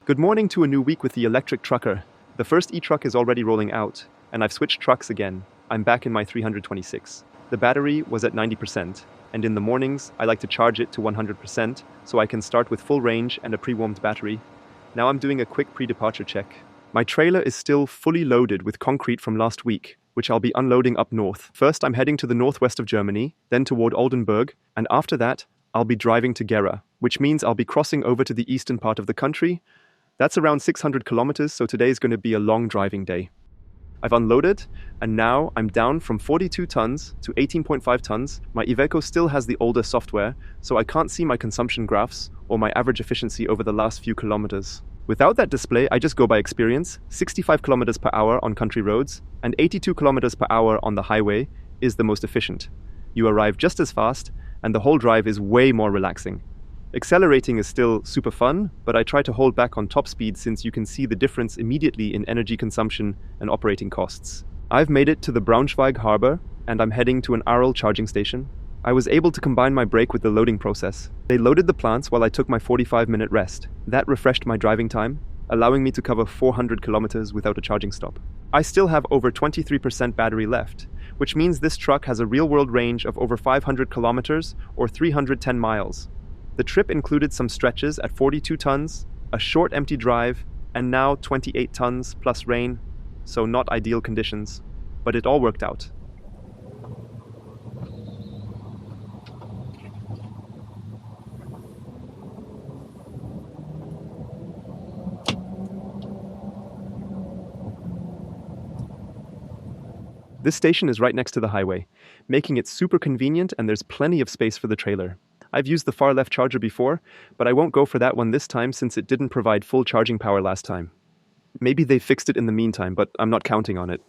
Good morning to a new week with the electric trucker. The first e-truck is already rolling out, and I've switched trucks again. I'm back in my 326. The battery was at 90%, and in the mornings I like to charge it to 100% so I can start with full range and a pre-warmed battery. Now I'm doing a quick pre-departure check. My trailer is still fully loaded with concrete from last week, which I'll be unloading up north. First I'm heading to the northwest of Germany, then toward Oldenburg, and after that I'll be driving to Gera, which means I'll be crossing over to the eastern part of the country. That's around 600 kilometers, so today is going to be a long driving day. I've unloaded, and now I'm down from 42 tons to 18.5 tons. My Iveco still has the older software, so I can't see my consumption graphs or my average efficiency over the last few kilometers. Without that display, I just go by experience. 65 kilometers per hour on country roads and 82 kilometers per hour on the highway is the most efficient. You arrive just as fast, and the whole drive is way more relaxing. Accelerating is still super fun, but I try to hold back on top speed since you can see the difference immediately in energy consumption and operating costs. I've made it to the Braunschweig harbor, and I'm heading to an Aral charging station. I was able to combine my brake with the loading process. They loaded the plants while I took my 45-minute rest. That refreshed my driving time, allowing me to cover 400 kilometers without a charging stop. I still have over 23% battery left, which means this truck has a real-world range of over 500 kilometers or 310 miles. The trip included some stretches at 42 tons, a short empty drive, and now 28 tons plus rain, so not ideal conditions, but it all worked out. This station is right next to the highway, making it super convenient, and there's plenty of space for the trailer. I've used the far left charger before, but I won't go for that one this time since it didn't provide full charging power last time. Maybe they fixed it in the meantime, but I'm not counting on it.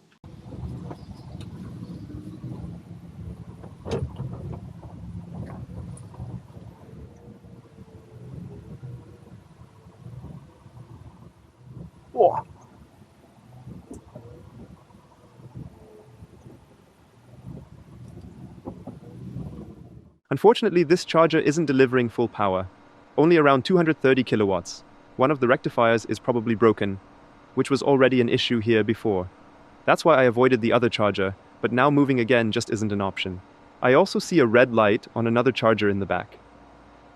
Whoa. Unfortunately, this charger isn't delivering full power, only around 230 kilowatts. One of the rectifiers is probably broken, which was already an issue here before. That's why I avoided the other charger, but now moving again just isn't an option. I also see a red light on another charger in the back.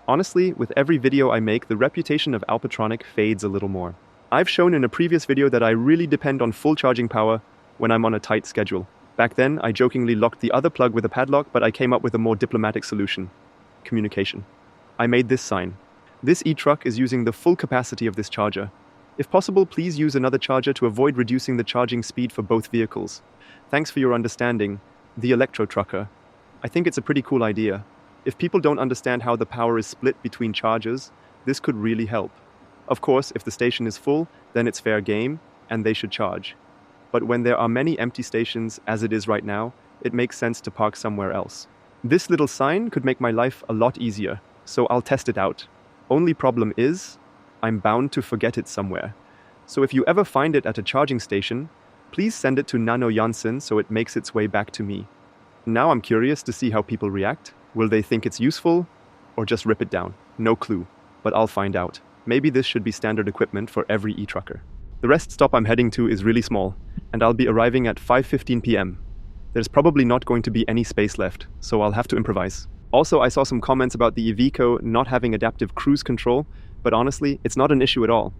Honestly, with every video I make, the reputation of Alpatronic fades a little more. I've shown in a previous video that I really depend on full charging power when I'm on a tight schedule. Back then, I jokingly locked the other plug with a padlock, but I came up with a more diplomatic solution: communication. I made this sign. This e-truck is using the full capacity of this charger. If possible, please use another charger to avoid reducing the charging speed for both vehicles. Thanks for your understanding, the Electro Trucker. I think it's a pretty cool idea. If people don't understand how the power is split between chargers, this could really help. Of course, if the station is full, then it's fair game, and they should charge. But when there are many empty stations, as it is right now, it makes sense to park somewhere else. This little sign could make my life a lot easier, so I'll test it out. Only problem is, I'm bound to forget it somewhere. So if you ever find it at a charging station, please send it to Nano Janssen so it makes its way back to me. Now I'm curious to see how people react. Will they think it's useful, or just rip it down? No clue, but I'll find out. Maybe this should be standard equipment for every e-trucker. The rest stop I'm heading to is really small, and I'll be arriving at 5:15 p.m. There's probably not going to be any space left, so I'll have to improvise. Also, I saw some comments about the Iveco not having adaptive cruise control, but honestly, it's not an issue at all.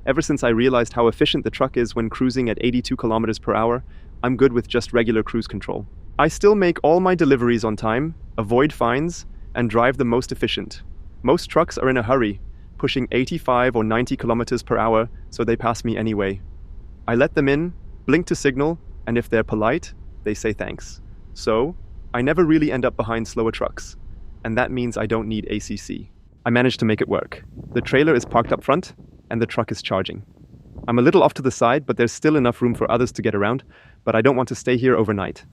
Ever since I realized how efficient the truck is when cruising at 82 kilometers per hour, I'm good with just regular cruise control. I still make all my deliveries on time, avoid fines, and drive the most efficient. Most trucks are in a hurry, pushing 85 or 90 kilometers per hour, so they pass me anyway. I let them in, blink to signal, and if they're polite, they say thanks. So, I never really end up behind slower trucks, and that means I don't need ACC. I managed to make it work. The trailer is parked up front, and the truck is charging. I'm a little off to the side, but there's still enough room for others to get around, but I don't want to stay here overnight.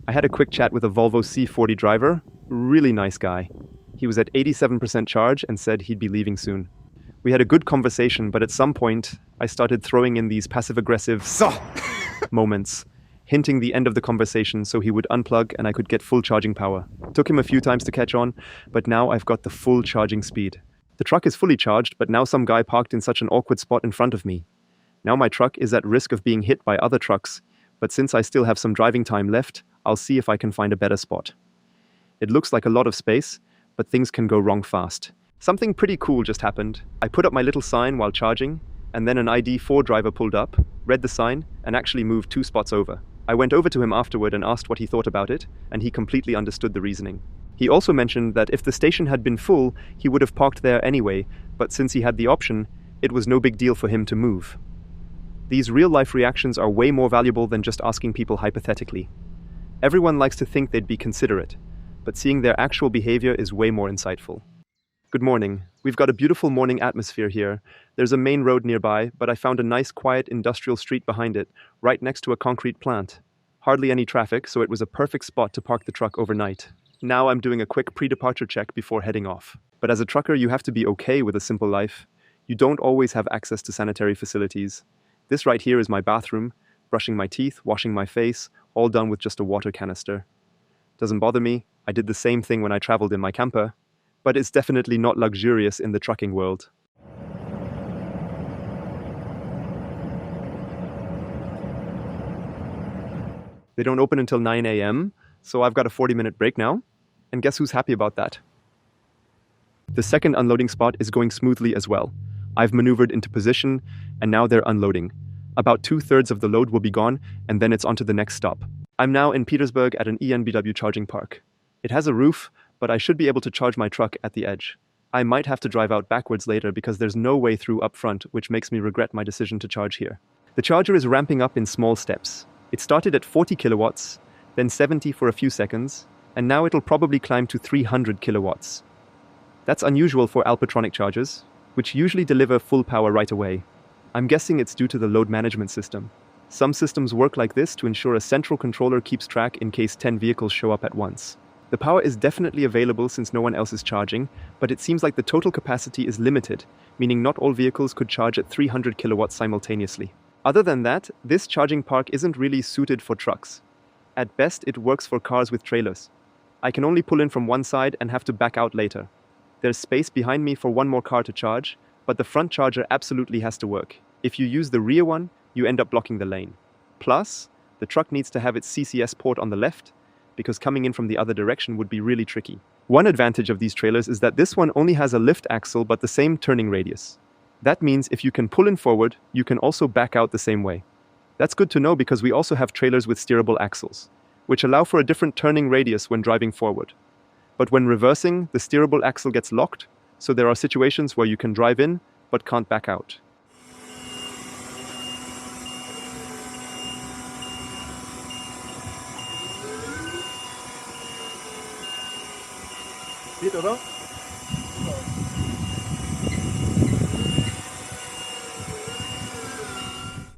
I had a quick chat with a Volvo C40 driver, really nice guy. He was at 87% charge and said he'd be leaving soon. We had a good conversation, but at some point, I started throwing in these passive-aggressive moments, hinting the end of the conversation so he would unplug and I could get full charging power. Took him a few times to catch on, but now I've got the full charging speed. The truck is fully charged, but now some guy parked in such an awkward spot in front of me. Now my truck is at risk of being hit by other trucks, but since I still have some driving time left, I'll see if I can find a better spot. It looks like a lot of space, but things can go wrong fast. Something pretty cool just happened. I put up my little sign while charging, and then an ID4 driver pulled up, read the sign, and actually moved 2 spots over. I went over to him afterward and asked what he thought about it, and he completely understood the reasoning. He also mentioned that if the station had been full, he would have parked there anyway, but since he had the option, it was no big deal for him to move. These real-life reactions are way more valuable than just asking people hypothetically. Everyone likes to think they'd be considerate, but seeing their actual behavior is way more insightful. Good morning. We've got a beautiful morning atmosphere here. There's a main road nearby, but I found a nice quiet industrial street behind it, right next to a concrete plant. Hardly any traffic, so it was a perfect spot to park the truck overnight. Now I'm doing a quick pre-departure check before heading off. But as a trucker, you have to be okay with a simple life. You don't always have access to sanitary facilities. This right here is my bathroom, brushing my teeth, washing my face, all done with just a water canister. Doesn't bother me. I did the same thing when I traveled in my camper. But it's definitely not luxurious in the trucking world. They don't open until 9 a.m., so I've got a 40-minute break now. And guess who's happy about that? The second unloading spot is going smoothly as well. I've maneuvered into position, and now they're unloading. About 2/3 of the load will be gone, and then it's on to the next stop. I'm now in Petersburg at an ENBW charging park. It has a roof, but I should be able to charge my truck at the edge. I might have to drive out backwards later because there's no way through up front, which makes me regret my decision to charge here. The charger is ramping up in small steps. It started at 40 kilowatts, then 70 for a few seconds, and now it'll probably climb to 300 kilowatts. That's unusual for Alpatronic chargers, which usually deliver full power right away. I'm guessing it's due to the load management system. Some systems work like this to ensure a central controller keeps track in case 10 vehicles show up at once. The power is definitely available since no one else is charging, but it seems like the total capacity is limited, meaning not all vehicles could charge at 300 kilowatts simultaneously. Other than that, this charging park isn't really suited for trucks. At best, it works for cars with trailers. I can only pull in from one side and have to back out later. There's space behind me for one more car to charge, but the front charger absolutely has to work. If you use the rear one, you end up blocking the lane. Plus, the truck needs to have its CCS port on the left, because coming in from the other direction would be really tricky. One advantage of these trailers is that this one only has a lift axle but the same turning radius. That means if you can pull in forward, you can also back out the same way. That's good to know because we also have trailers with steerable axles, which allow for a different turning radius when driving forward. But when reversing, the steerable axle gets locked, so there are situations where you can drive in but can't back out.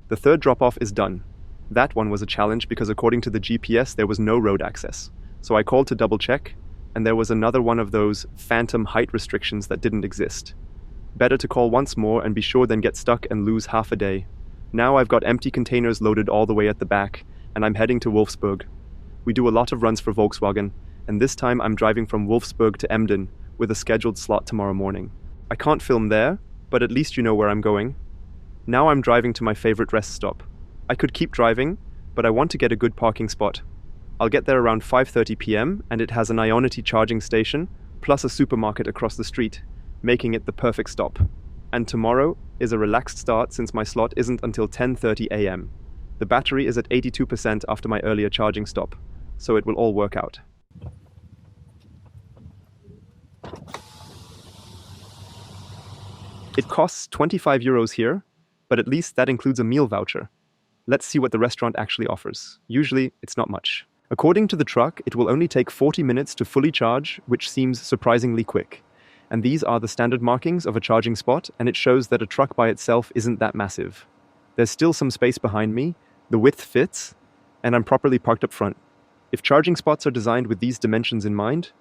The third drop-off is done. That one was a challenge because according to the GPS there was no road access. So I called to double check, and there was another one of those phantom height restrictions that didn't exist. Better to call once more and be sure than get stuck and lose half a day. Now I've got empty containers loaded all the way at the back, and I'm heading to Wolfsburg. We do a lot of runs for Volkswagen, and this time I'm driving from Wolfsburg to Emden, with a scheduled slot tomorrow morning. I can't film there, but at least you know where I'm going. Now I'm driving to my favorite rest stop. I could keep driving, but I want to get a good parking spot. I'll get there around 5:30 p.m. and it has an Ionity charging station, plus a supermarket across the street, making it the perfect stop. And tomorrow is a relaxed start since my slot isn't until 10:30 a.m. The battery is at 82% after my earlier charging stop, so it will all work out. It costs 25 euros here, but at least that includes a meal voucher. Let's see what the restaurant actually offers. Usually, it's not much. According to the truck, it will only take 40 minutes to fully charge, which seems surprisingly quick. And these are the standard markings of a charging spot, and it shows that a truck by itself isn't that massive. There's still some space behind me, the width fits, and I'm properly parked up front. If charging spots are designed with these dimensions in mind,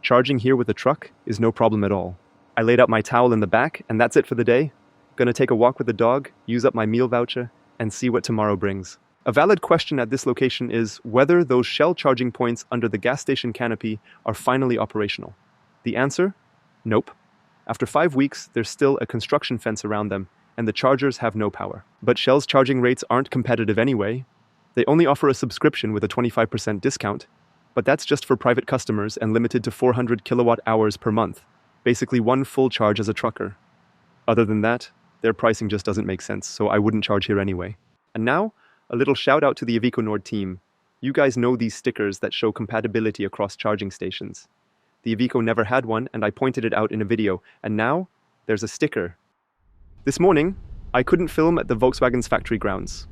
charging here with a truck is no problem at all. I laid out my towel in the back, and that's it for the day. Gonna take a walk with the dog, use up my meal voucher, and see what tomorrow brings. A valid question at this location is whether those Shell charging points under the gas station canopy are finally operational. The answer? Nope. After 5 weeks, there's still a construction fence around them, and the chargers have no power. But Shell's charging rates aren't competitive anyway. They only offer a subscription with a 25% discount, but that's just for private customers and limited to 400 kilowatt hours per month, basically one full charge as a trucker. Other than that, their pricing just doesn't make sense, so I wouldn't charge here anyway. And now, a little shout out to the Iveco Nord team. You guys know these stickers that show compatibility across charging stations. The Iveco never had one, and I pointed it out in a video, and now, there's a sticker. This morning, I couldn't film at the Volkswagen's factory grounds.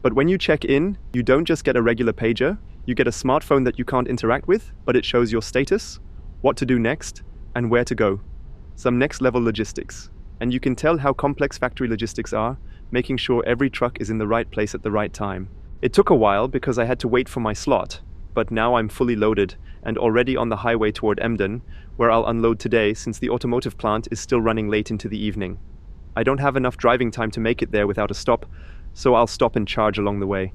But when you check in, you don't just get a regular pager, you get a smartphone that you can't interact with, but it shows your status, what to do next, and where to go. Some next-level logistics. And you can tell how complex factory logistics are, making sure every truck is in the right place at the right time. It took a while because I had to wait for my slot, but now I'm fully loaded and already on the highway toward Emden, where I'll unload today since the automotive plant is still running late into the evening. I don't have enough driving time to make it there without a stop, so I'll stop and charge along the way.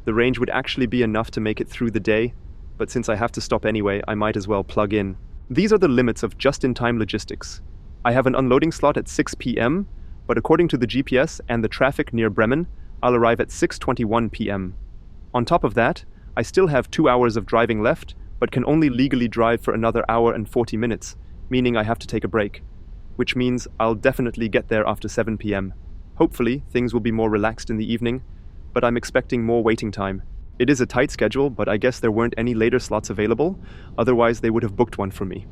The range would actually be enough to make it through the day, but since I have to stop anyway, I might as well plug in. These are the limits of just-in-time logistics. I have an unloading slot at 6 p.m., but according to the GPS and the traffic near Bremen, I'll arrive at 6:21 p.m. On top of that, I still have 2 hours of driving left, but can only legally drive for another hour and 40 minutes, meaning I have to take a break. Which means I'll definitely get there after 7 p.m. Hopefully, things will be more relaxed in the evening, but I'm expecting more waiting time. It is a tight schedule, but I guess there weren't any later slots available, otherwise they would have booked one for me.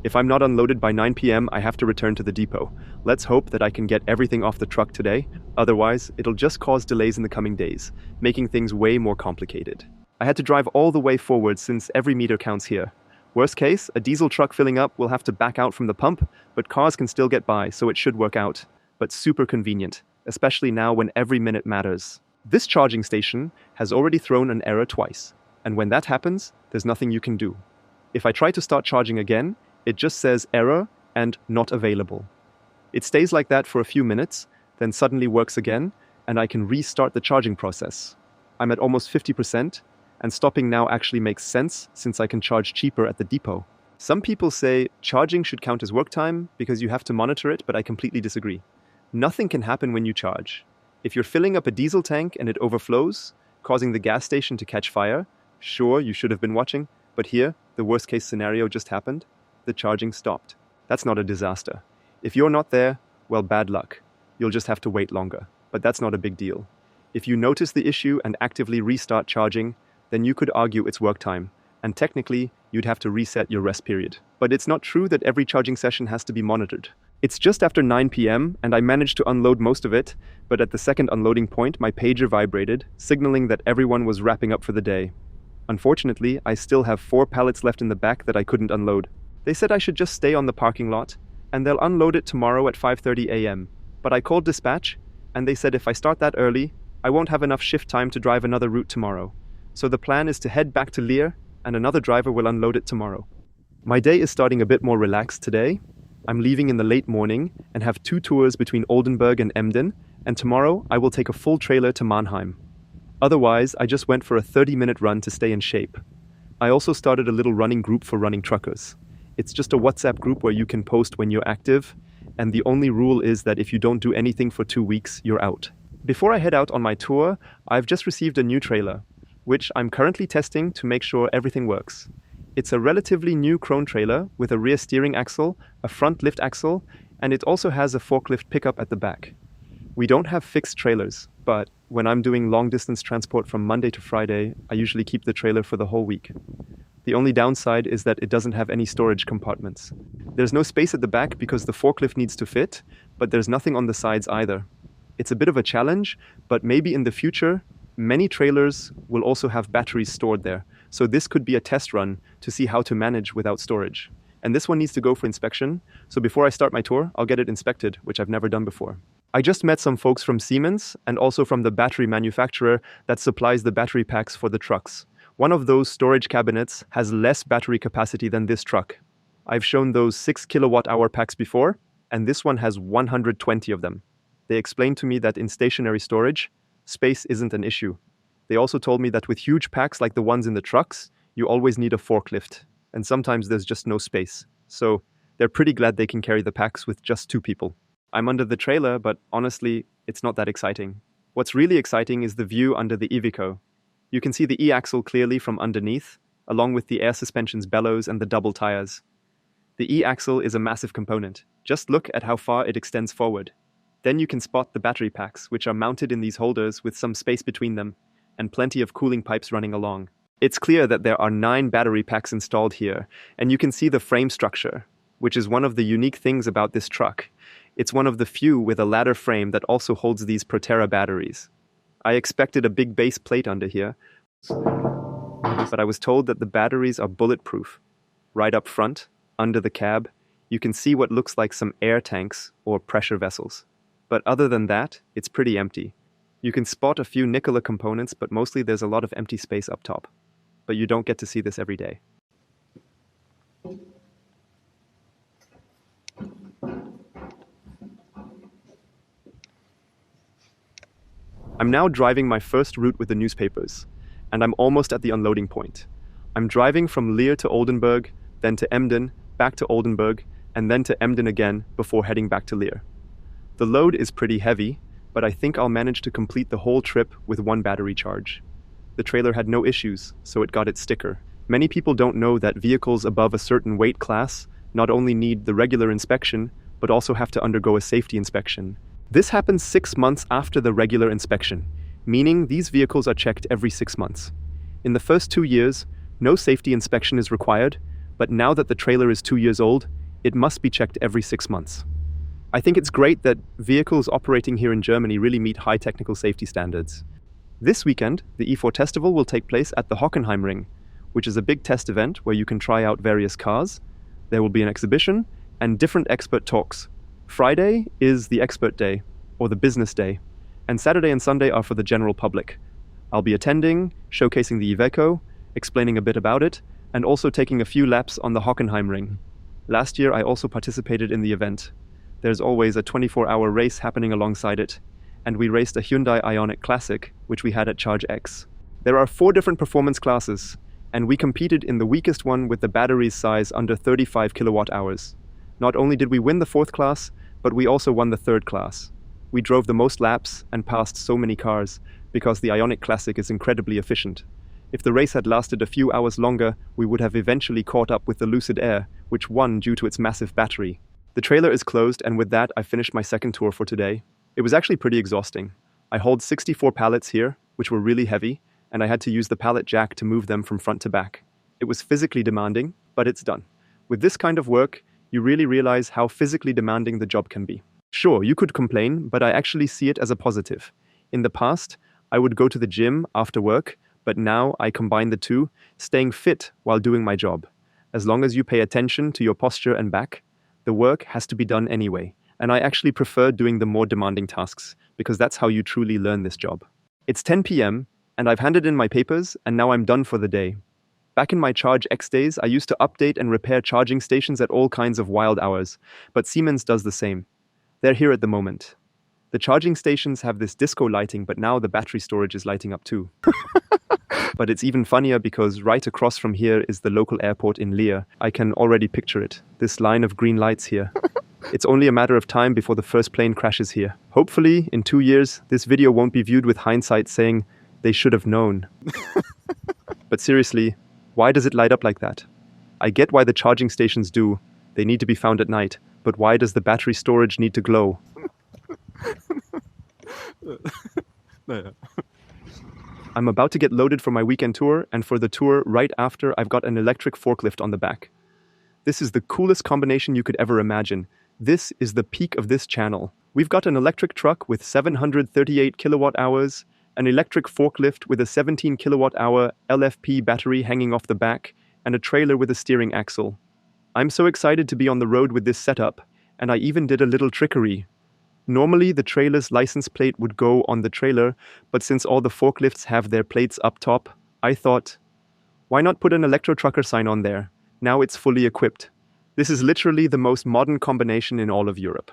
If I'm not unloaded by 9 p.m., I have to return to the depot. Let's hope that I can get everything off the truck today, otherwise it'll just cause delays in the coming days, making things way more complicated. I had to drive all the way forward since every meter counts here. Worst case, a diesel truck filling up will have to back out from the pump, but cars can still get by, so it should work out. But super convenient, especially now when every minute matters. This charging station has already thrown an error twice, and when that happens, there's nothing you can do. If I try to start charging again, it just says error and not available. It stays like that for a few minutes, then suddenly works again, and I can restart the charging process. I'm at almost 50%, and stopping now actually makes sense since I can charge cheaper at the depot. Some people say charging should count as work time because you have to monitor it, but I completely disagree. Nothing can happen when you charge. If you're filling up a diesel tank and it overflows, causing the gas station to catch fire, sure, you should have been watching, but here, the worst case scenario just happened. The charging stopped. That's not a disaster. If you're not there, well, bad luck. You'll just have to wait longer. But that's not a big deal. If you notice the issue and actively restart charging, then you could argue it's work time, and technically, you'd have to reset your rest period. But it's not true that every charging session has to be monitored. It's just after 9 p.m., and I managed to unload most of it, but at the second unloading point, my pager vibrated, signaling that everyone was wrapping up for the day. Unfortunately, I still have 4 pallets left in the back that I couldn't unload. They said I should just stay on the parking lot, and they'll unload it tomorrow at 5:30 a.m. But I called dispatch, and they said if I start that early, I won't have enough shift time to drive another route tomorrow. So the plan is to head back to Leer, and another driver will unload it tomorrow. My day is starting a bit more relaxed today. I'm leaving in the late morning and have 2 tours between Oldenburg and Emden, and tomorrow I will take a full trailer to Mannheim. Otherwise, I just went for a 30-minute run to stay in shape. I also started a little running group for running truckers. It's just a WhatsApp group where you can post when you're active, and the only rule is that if you don't do anything for 2 weeks, you're out. Before I head out on my tour, I've just received a new trailer, which I'm currently testing to make sure everything works. It's a relatively new Krone trailer with a rear steering axle, a front lift axle, and it also has a forklift pickup at the back. We don't have fixed trailers, but when I'm doing long-distance transport from Monday to Friday, I usually keep the trailer for the whole week. The only downside is that it doesn't have any storage compartments. There's no space at the back because the forklift needs to fit, but there's nothing on the sides either. It's a bit of a challenge, but maybe in the future, many trailers will also have batteries stored there. So this could be a test run to see how to manage without storage. And this one needs to go for inspection, so before I start my tour, I'll get it inspected, which I've never done before. I just met some folks from Siemens and also from the battery manufacturer that supplies the battery packs for the trucks. One of those storage cabinets has less battery capacity than this truck. I've shown those 6 kilowatt-hour packs before, and this one has 120 of them. They explained to me that in stationary storage, space isn't an issue. They also told me that with huge packs like the ones in the trucks, you always need a forklift, and sometimes there's just no space. So They're pretty glad they can carry the packs with just 2 people. I'm under the trailer, but honestly, it's not that exciting. What's really exciting is the view under the Iveco. You can see the E-axle clearly from underneath, along with the air suspension's bellows and the double tires. The E-axle is a massive component. Just look at how far it extends forward. Then you can spot the battery packs, which are mounted in these holders with some space between them, and plenty of cooling pipes running along. It's clear that there are 9 battery packs installed here, and you can see the frame structure, which is one of the unique things about this truck. It's one of the few with a ladder frame that also holds these Proterra batteries. I expected a big base plate under here, but I was told that the batteries are bulletproof. Right up front, under the cab, you can see what looks like some air tanks or pressure vessels. But other than that, it's pretty empty. You can spot a few Nikola components, but mostly there's a lot of empty space up top. But you don't get to see this every day. I'm now driving my first route with the newspapers, and I'm almost at the unloading point. I'm driving from Leer to Oldenburg, then to Emden, back to Oldenburg, and then to Emden again before heading back to Leer. The load is pretty heavy, but I think I'll manage to complete the whole trip with 1 battery charge. The trailer had no issues, so it got its sticker. Many people don't know that vehicles above a certain weight class not only need the regular inspection, but also have to undergo a safety inspection. This happens 6 months after the regular inspection, meaning these vehicles are checked every 6 months. In the first 2 years, no safety inspection is required, but now that the trailer is 2 years old, it must be checked every 6 months. I think it's great that vehicles operating here in Germany really meet high technical safety standards. This weekend, the E4 Festival will take place at the Hockenheim Ring, which is a big test event where you can try out various cars. There will be an exhibition and different expert talks. Friday is the expert day, or the business day, and Saturday and Sunday are for the general public. I'll be attending, showcasing the Iveco, explaining a bit about it, and also taking a few laps on the Hockenheim Ring. Last year I also participated in the event. There's always a 24-hour race happening alongside it, and we raced a Hyundai Ioniq Classic, which we had at Charge X. There are 4 different performance classes, and we competed in the weakest one with the battery's size under 35 kilowatt hours. Not only did we win the 4th class, but we also won the 3rd class. We drove the most laps and passed so many cars, because the Ioniq Classic is incredibly efficient. If the race had lasted a few hours longer, we would have eventually caught up with the Lucid Air, which won due to its massive battery. The trailer is closed, and with that I finished my second tour for today. It was actually pretty exhausting. I hauled 64 pallets here, which were really heavy, and I had to use the pallet jack to move them from front to back. It was physically demanding, but it's done. With this kind of work, you really realize how physically demanding the job can be. Sure, you could complain, but I actually see it as a positive. In the past, I would go to the gym after work, but now I combine the two, staying fit while doing my job. As long as you pay attention to your posture and back, the work has to be done anyway, and I actually prefer doing the more demanding tasks, because that's how you truly learn this job. It's 10 p.m., and I've handed in my papers, and now I'm done for the day. Back in my Charge X days, I used to update and repair charging stations at all kinds of wild hours, but Siemens does the same. They're here at the moment. The charging stations have this disco lighting, but now the battery storage is lighting up too. But it's even funnier because right across from here is the local airport in Leer. I can already picture it, this line of green lights here. It's only a matter of time before the first plane crashes here. Hopefully, in 2 years, this video won't be viewed with hindsight saying, they should have known. But seriously, why does it light up like that? I get why the charging stations do. They need to be found at night. But why does the battery storage need to glow? I'm about to get loaded for my weekend tour, and for the tour right after, I've got an electric forklift on the back. This is the coolest combination you could ever imagine. This is the peak of this channel. We've got an electric truck with 738 kilowatt hours, an electric forklift with a 17 kilowatt hour LFP battery hanging off the back, and a trailer with a steering axle. I'm so excited to be on the road with this setup, and I even did a little trickery. Normally, the trailer's license plate would go on the trailer, but since all the forklifts have their plates up top, I thought, why not put an electro trucker sign on there? Now it's fully equipped. This is literally the most modern combination in all of Europe.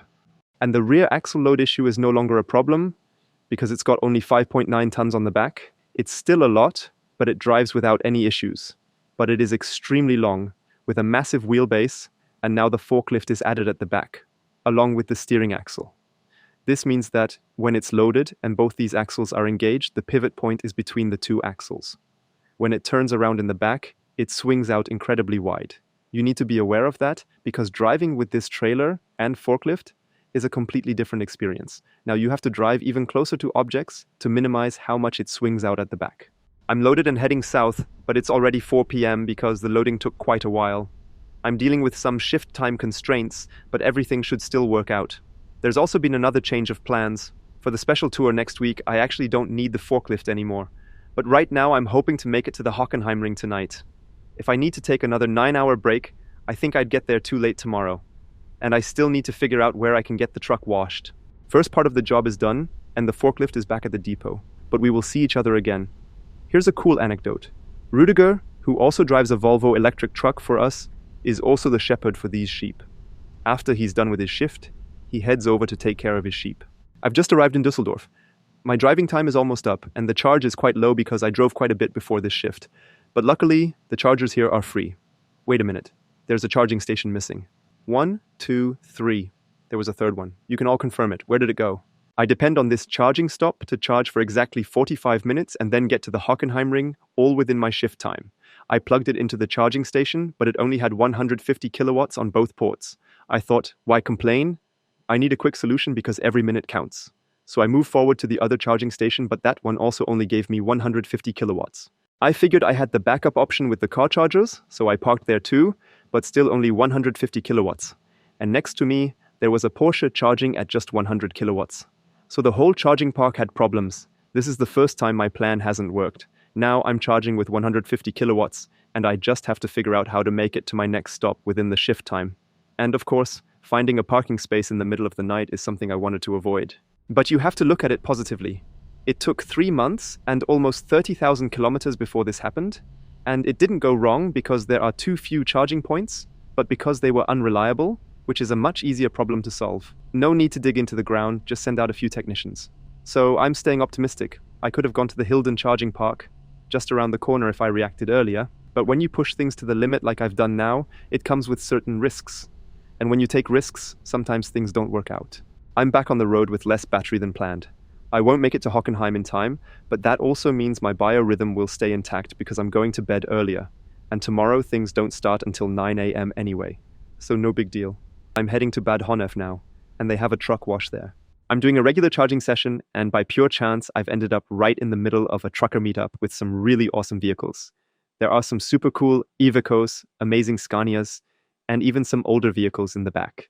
And the rear axle load issue is no longer a problem, because it's got only 5.9 tons on the back. It's still a lot, but it drives without any issues. But it is extremely long, with a massive wheelbase, and now the forklift is added at the back, along with the steering axle. This means that when it's loaded and both these axles are engaged, the pivot point is between the two axles. When it turns around in the back, it swings out incredibly wide. You need to be aware of that because driving with this trailer and forklift is a completely different experience. Now you have to drive even closer to objects to minimize how much it swings out at the back. I'm loaded and heading south, but it's already 4 p.m. because the loading took quite a while. I'm dealing with some shift time constraints, but everything should still work out. There's also been another change of plans. For the special tour next week, I actually don't need the forklift anymore. But right now, I'm hoping to make it to the Hockenheim Ring tonight. If I need to take another 9-hour break, I think I'd get there too late tomorrow. And I still need to figure out where I can get the truck washed. First part of the job is done, and the forklift is back at the depot. But we will see each other again. Here's a cool anecdote. Rudiger, who also drives a Volvo electric truck for us, is also the shepherd for these sheep. After he's done with his shift, he heads over to take care of his sheep. I've just arrived in Düsseldorf. My driving time is almost up, and the charge is quite low because I drove quite a bit before this shift. But luckily, the chargers here are free. Wait a minute. There's a charging station missing. 1, 2, 3. There was a third one. You can all confirm it. Where did it go? I depend on this charging stop to charge for exactly 45 minutes and then get to the Hockenheim Ring, all within my shift time. I plugged it into the charging station, but it only had 150 kilowatts on both ports. I thought, why complain? I need a quick solution because every minute counts. So I moved forward to the other charging station, but that one also only gave me 150 kilowatts. I figured I had the backup option with the car chargers, so I parked there too, but still only 150 kilowatts. And next to me, there was a Porsche charging at just 100 kilowatts. So the whole charging park had problems. This is the first time my plan hasn't worked. Now I'm charging with 150 kilowatts, and I just have to figure out how to make it to my next stop within the shift time. And of course, finding a parking space in the middle of the night is something I wanted to avoid. But you have to look at it positively. It took 3 months and almost 30,000 kilometers before this happened, and it didn't go wrong because there are too few charging points, but because they were unreliable, which is a much easier problem to solve. No need to dig into the ground, just send out a few technicians. So I'm staying optimistic. I could have gone to the Hilden charging park, just around the corner if I reacted earlier, but when you push things to the limit like I've done now, it comes with certain risks. And when you take risks, sometimes things don't work out. I'm back on the road with less battery than planned. I won't make it to Hockenheim in time, but that also means my biorhythm will stay intact because I'm going to bed earlier. And tomorrow things don't start until 9 a.m. anyway. So no big deal. I'm heading to Bad Honnef now, and they have a truck wash there. I'm doing a regular charging session, and by pure chance, I've ended up right in the middle of a trucker meetup with some really awesome vehicles. There are some super cool Ivecos, amazing Scanias, and even some older vehicles in the back.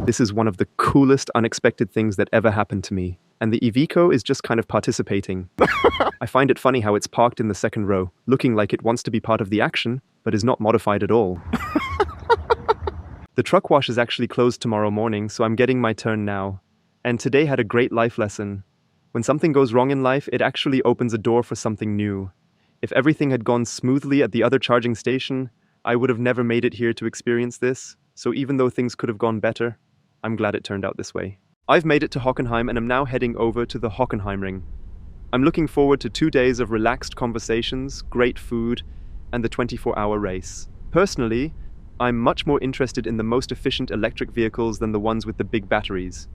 This is one of the coolest unexpected things that ever happened to me. And the Iveco is just kind of participating. I find it funny how it's parked in the second row, looking like it wants to be part of the action, but is not modified at all. The truck wash is actually closed tomorrow morning, so I'm getting my turn now. And today had a great life lesson. When something goes wrong in life, it actually opens a door for something new. If everything had gone smoothly at the other charging station, I would have never made it here to experience this. So even though things could have gone better, I'm glad it turned out this way. I've made it to Hockenheim and am now heading over to the Hockenheim Ring. I'm looking forward to 2 days of relaxed conversations, great food, and the 24-hour race. Personally, I'm much more interested in the most efficient electric vehicles than the ones with the big batteries.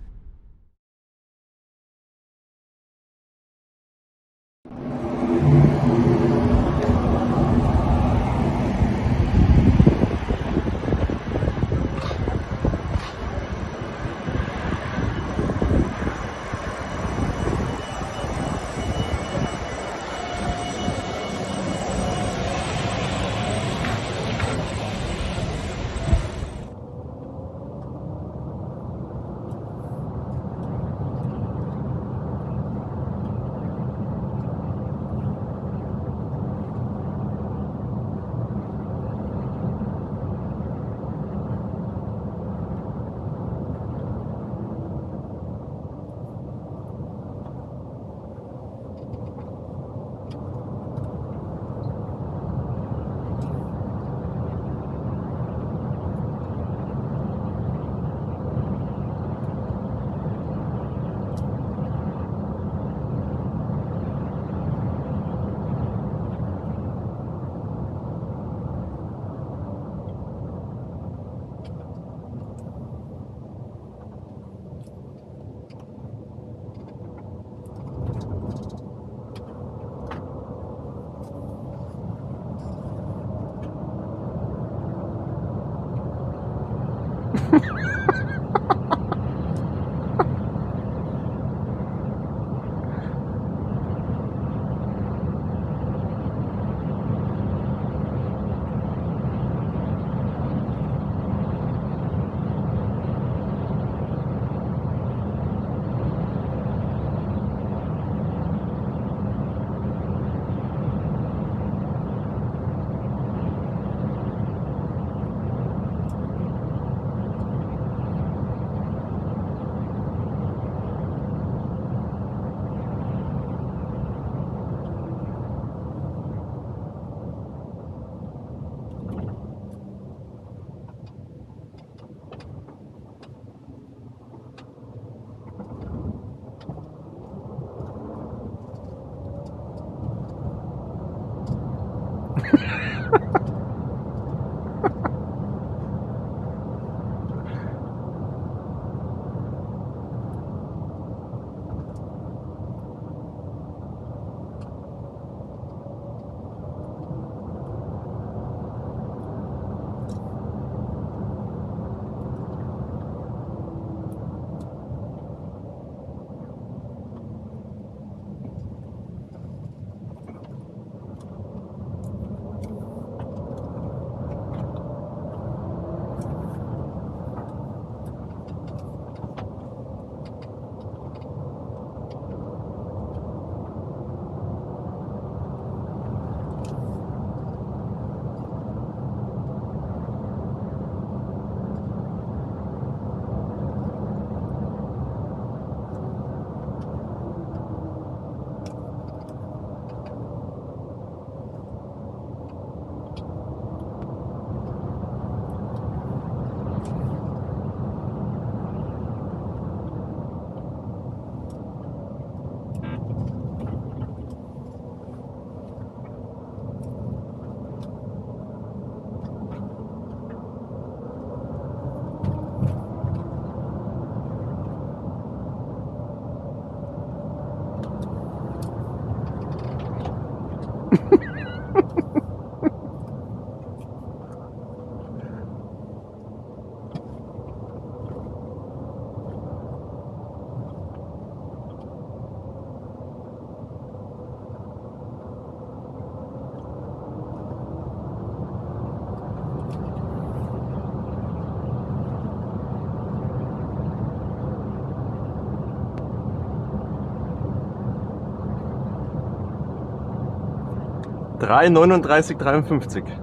3:39:53.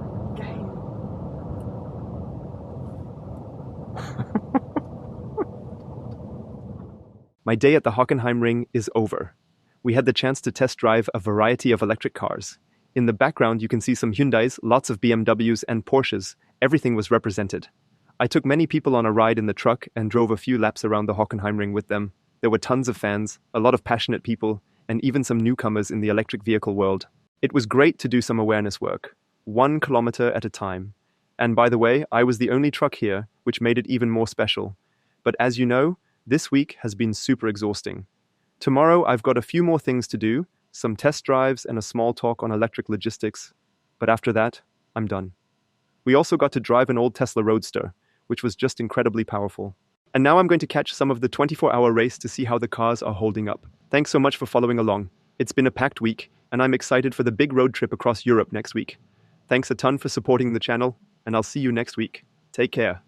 My day at the Hockenheim Ring is over. We had the chance to test drive a variety of electric cars. In the background, you can see some Hyundais, lots of BMWs and Porsches. Everything was represented. I took many people on a ride in the truck and drove a few laps around the Hockenheim Ring with them. There were tons of fans, a lot of passionate people, and even some newcomers in the electric vehicle world. It was great to do some awareness work, 1 kilometer at a time. And by the way, I was the only truck here, which made it even more special. But as you know, this week has been super exhausting. Tomorrow I've got a few more things to do, some test drives and a small talk on electric logistics. But after that, I'm done. We also got to drive an old Tesla Roadster, which was just incredibly powerful. And now I'm going to catch some of the 24-hour race to see how the cars are holding up. Thanks so much for following along. It's been a packed week, and I'm excited for the big road trip across Europe next week. Thanks a ton for supporting the channel, and I'll see you next week. Take care.